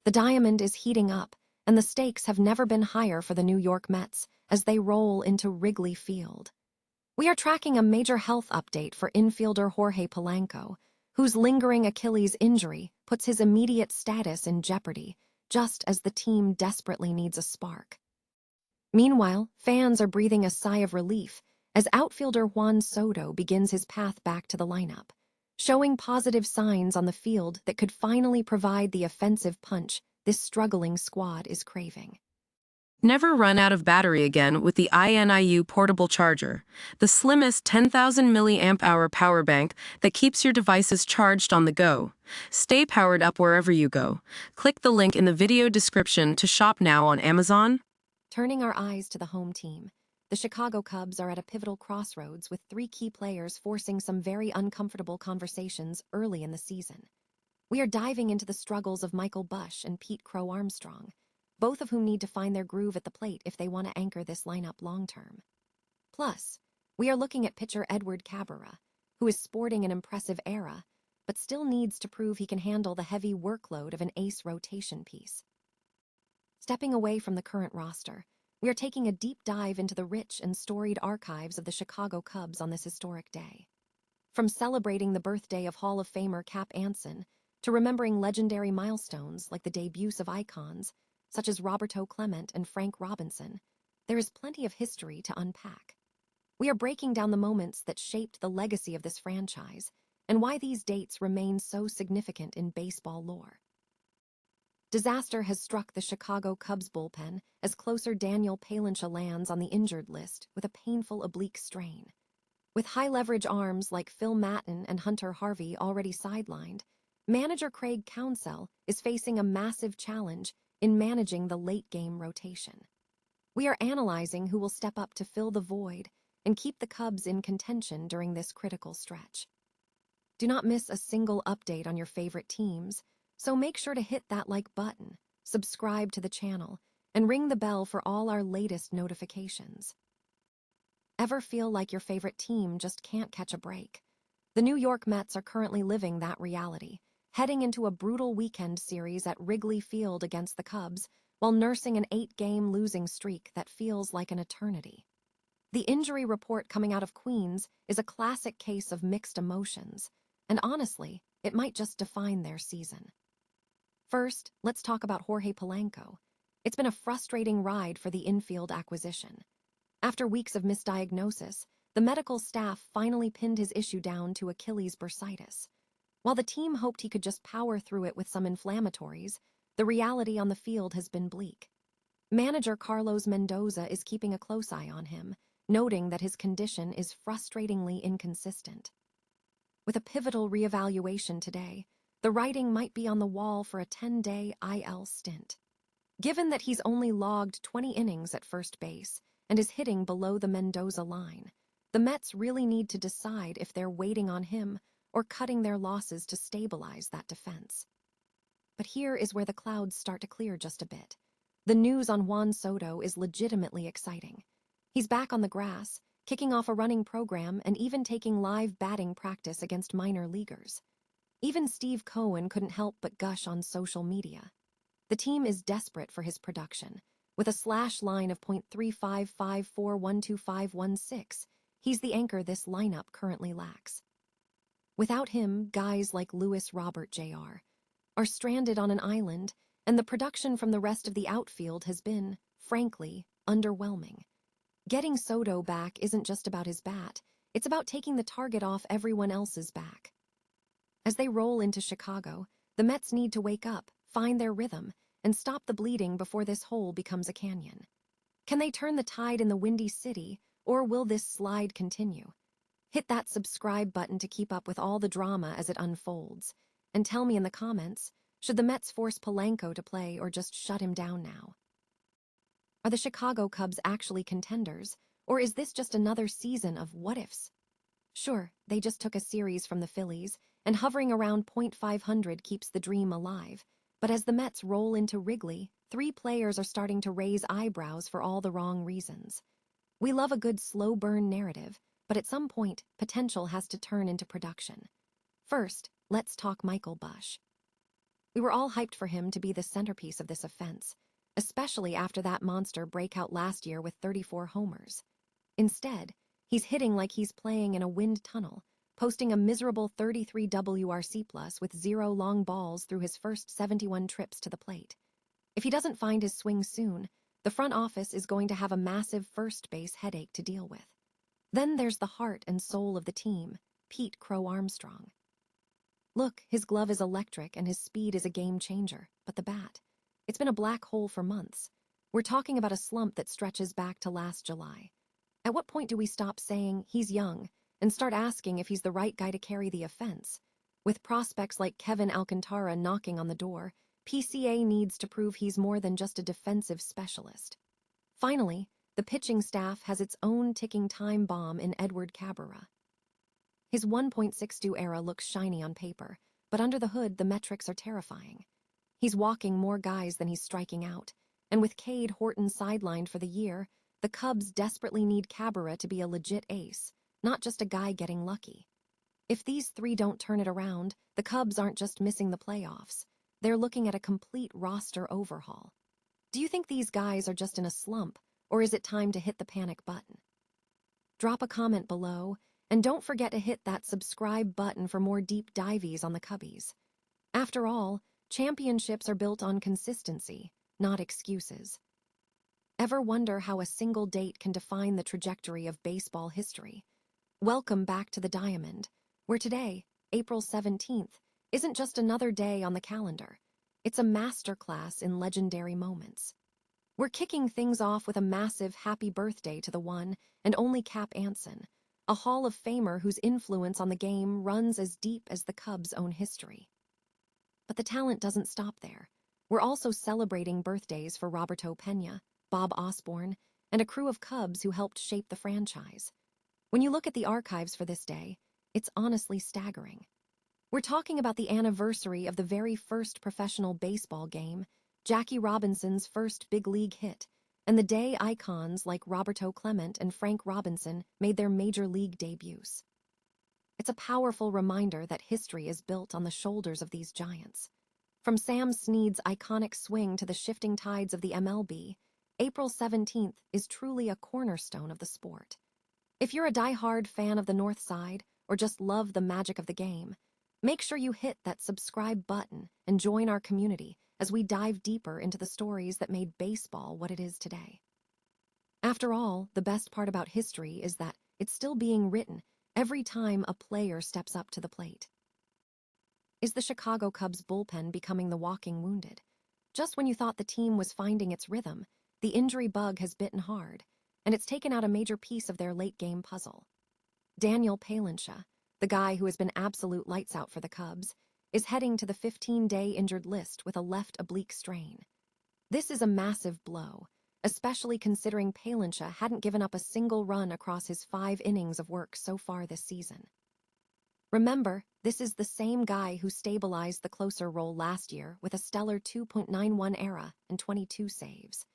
The diamond is heating up, and the stakes have never been higher for the New York Mets as they roll into Wrigley Field. We are tracking a major health update for infielder Jorge Polanco, whose lingering Achilles injury puts his immediate status in jeopardy, just as the team desperately needs a spark. Meanwhile, fans are breathing a sigh of relief as outfielder Juan Soto begins his path back to the lineup, showing positive signs on the field that could finally provide the offensive punch this struggling squad is craving. Never run out of battery again with the INIU portable charger, the slimmest 10,000 mAh power bank that keeps your devices charged on the go. Stay powered up wherever you go. Click the link in the video description to shop now on Amazon. Turning our eyes to the home team, the Chicago Cubs are at a pivotal crossroads with three key players forcing some very uncomfortable conversations early in the season. We are diving into the struggles of Michael Busch and Crow-Armstrong, both of whom need to find their groove at the plate if they want to anchor this lineup long-term. Plus, we are looking at pitcher Edward Cabrera, who is sporting an impressive era, but still needs to prove he can handle the heavy workload of an ace rotation piece. Stepping away from the current roster, we are taking a deep dive into the rich and storied archives of the Chicago Cubs on this historic day. From celebrating the birthday of Hall of Famer Cap Anson to remembering legendary milestones like the debuts of icons such as Roberto Clemente and Frank Robinson, there is plenty of history to unpack. We are breaking down the moments that shaped the legacy of this franchise and why these dates remain so significant in baseball lore. Disaster has struck the Chicago Cubs bullpen as closer Daniel Palencia lands on the injured list with a painful oblique strain. With high-leverage arms like Phil Maton and Hunter Harvey already sidelined, manager Craig Counsell is facing a massive challenge in managing the late-game rotation. We are analyzing who will step up to fill the void and keep the Cubs in contention during this critical stretch. Do not miss a single update on your favorite teams, so make sure to hit that like button, subscribe to the channel, and ring the bell for all our latest notifications. Ever feel like your favorite team just can't catch a break? The New York Mets are currently living that reality, heading into a brutal weekend series at Wrigley Field against the Cubs while nursing an 8-game losing streak that feels like an eternity. The injury report coming out of Queens is a classic case of mixed emotions, and honestly, it might just define their season. First, let's talk about Jorge Polanco. It's been a frustrating ride for the infield acquisition. After weeks of misdiagnosis, the medical staff finally pinned his issue down to Achilles bursitis. While the team hoped he could just power through it with some inflammatories, the reality on the field has been bleak. Manager Carlos Mendoza is keeping a close eye on him, noting that his condition is frustratingly inconsistent. With a pivotal reevaluation today, the writing might be on the wall for a 10-day IL stint. Given that he's only logged 20 innings at first base and is hitting below the Mendoza line, the Mets really need to decide if they're waiting on him or cutting their losses to stabilize that defense. But here is where the clouds start to clear just a bit. The news on Juan Soto is legitimately exciting. He's back on the grass, kicking off a running program and even taking live batting practice against minor leaguers. Even Steve Cohen couldn't help but gush on social media. The team is desperate for his production. With a slash line of .355412516, he's the anchor this lineup currently lacks. Without him, guys like Luis Robert Jr. are stranded on an island, and the production from the rest of the outfield has been, frankly, underwhelming. Getting Soto back isn't just about his bat, it's about taking the target off everyone else's back. As they roll into Chicago, the Mets need to wake up, find their rhythm, and stop the bleeding before this hole becomes a canyon. Can they turn the tide in the Windy City, or will this slide continue? Hit that subscribe button to keep up with all the drama as it unfolds, and tell me in the comments, should the Mets force Polanco to play or just shut him down now? Are the Chicago Cubs actually contenders, or is this just another season of what-ifs? Sure, they just took a series from the Phillies, and hovering around .500 keeps the dream alive. But as the Mets roll into Wrigley, three players are starting to raise eyebrows for all the wrong reasons. We love a good slow-burn narrative, but at some point, potential has to turn into production. First, let's talk Michael Busch. We were all hyped for him to be the centerpiece of this offense, especially after that monster breakout last year with 34 homers. Instead, he's hitting like he's playing in a wind tunnel, posting a miserable 33 WRC+ with 0 long balls through his first 71 trips to the plate. If he doesn't find his swing soon, the front office is going to have a massive first base headache to deal with. Then there's the heart and soul of the team, Pete Crow-Armstrong. Look, his glove is electric and his speed is a game changer, but the bat, it's been a black hole for months. We're talking about a slump that stretches back to last July. At what point do we stop saying he's young and start asking if he's the right guy to carry the offense? With prospects like Kevin Alcantara knocking on the door, PCA needs to prove he's more than just a defensive specialist. Finally, the pitching staff has its own ticking time bomb in Edward Cabrera. His 1.62 era looks shiny on paper, but under the hood, the metrics are terrifying. He's walking more guys than he's striking out, and with Cade Horton sidelined for the year, the Cubs desperately need Cabrera to be a legit ace, not just a guy getting lucky. If these three don't turn it around, the Cubs aren't just missing the playoffs. They're looking at a complete roster overhaul. Do you think these guys are just in a slump, or is it time to hit the panic button? Drop a comment below, and don't forget to hit that subscribe button for more deep dives on the Cubbies. After all, championships are built on consistency, not excuses. Ever wonder how a single date can define the trajectory of baseball history? Welcome back to the Diamond, where today, April 17th, isn't just another day on the calendar. It's a masterclass in legendary moments. We're kicking things off with a massive happy birthday to the one and only Cap Anson, a Hall of Famer whose influence on the game runs as deep as the Cubs' own history. But the talent doesn't stop there. We're also celebrating birthdays for Roberto Pena, Bob Osborne, and a crew of Cubs who helped shape the franchise. When you look at the archives for this day, it's honestly staggering. We're talking about the anniversary of the very first professional baseball game, Jackie Robinson's first big league hit, and the day icons like Roberto Clemente and Frank Robinson made their major league debuts. It's a powerful reminder that history is built on the shoulders of these giants. From Sam Snead's iconic swing to the shifting tides of the MLB, April 17th is truly a cornerstone of the sport. If you're a die-hard fan of the North Side or just love the magic of the game, make sure you hit that subscribe button and join our community as we dive deeper into the stories that made baseball what it is today. After all, the best part about history is that it's still being written every time a player steps up to the plate. Is the Chicago Cubs bullpen becoming the walking wounded? Just when you thought the team was finding its rhythm, the injury bug has bitten hard, and it's taken out a major piece of their late-game puzzle. Daniel Palencia, the guy who has been absolute lights out for the Cubs, is heading to the 15-day injured list with a left oblique strain. This is a massive blow, especially considering Palencia hadn't given up a single run across his 5 innings of work so far this season. Remember, this is the same guy who stabilized the closer role last year with a stellar 2.91 ERA and 22 saves.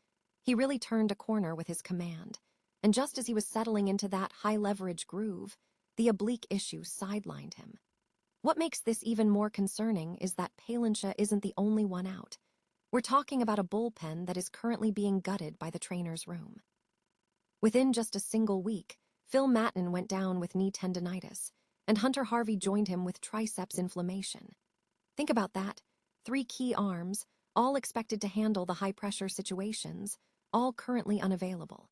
He really turned a corner with his command, and just as he was settling into that high-leverage groove, the oblique issue sidelined him. What makes this even more concerning is that Palencia isn't the only one out. We're talking about a bullpen that is currently being gutted by the trainer's room. Within just a single week, Phil Maton went down with knee tendonitis, and Hunter Harvey joined him with triceps inflammation. Think about that. 3 key arms, all expected to handle the high-pressure situations, all currently unavailable.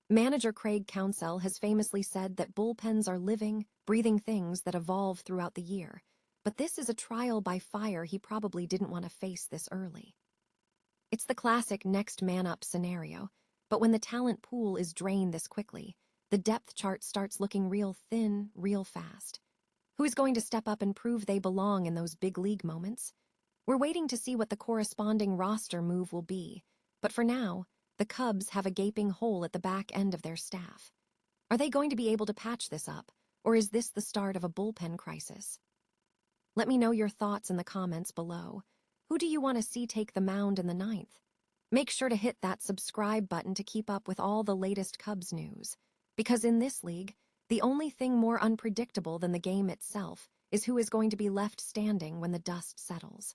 Manager Craig Counsell has famously said that bullpens are living, breathing things that evolve throughout the year, but this is a trial by fire he probably didn't want to face this early. It's the classic next man up scenario, but when the talent pool is drained this quickly, the depth chart starts looking real thin, real fast. Who's going to step up and prove they belong in those big league moments? We're waiting to see what the corresponding roster move will be, but for now, the Cubs have a gaping hole at the back end of their staff. Are they going to be able to patch this up, or is this the start of a bullpen crisis? Let me know your thoughts in the comments below. Who do you want to see take the mound in the 9th? Make sure to hit that subscribe button to keep up with all the latest Cubs news, because in this league, the only thing more unpredictable than the game itself is who is going to be left standing when the dust settles.